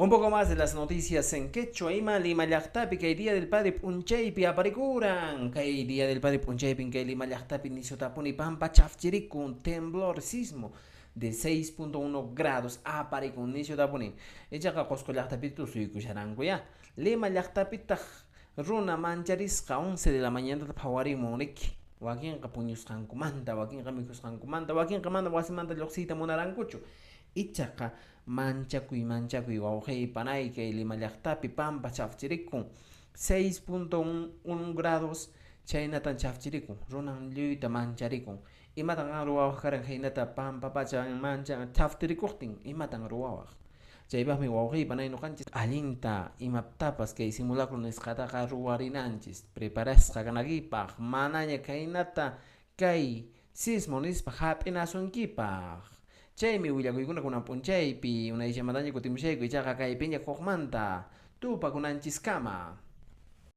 Un poco más de las noticias en quechua. Ima Lima llaqtapi kay día del padre punchaypi aparikuran. Kay día del padre punchaypi kay Lima llaqtapi nisotapuni pampa chafchirikun temblor sismo de 6.1 grados aparikun nisotapuni. Echaqa qosco llaqtapi tusuykusharankuya. Lima llaqtapi taq runa mancharisqa 11 de la mañana phawarimunrik. Wakinqa puñusqankumanta, wakinqa mikhusqankumanta, wakinqa mana wasimanta lluqsiyta munarankuchu. Ichaqa manchakuy wawqey panay kay Lima llaqtapi pampa chafchirikun 6.1 grados chaynatan chafchirikun runan lluyta mancharikun imatan ruwawaq karan haynata pampa pacha mancha chaftirikuqtin imatan ruwawaq chaypaqmi wawqey panay nuqanchis allinta imaptapas kay simulacro nisqataqa ruwarinanchis preparasqa kanakipaq manaña kaynata kay sismo nispa hap'inasunkipak chaymi willakuykuna kunan p'unchaypi una ishamantalla kutimushayku ichaqa kaypiña hukmanta tupakunanchiskama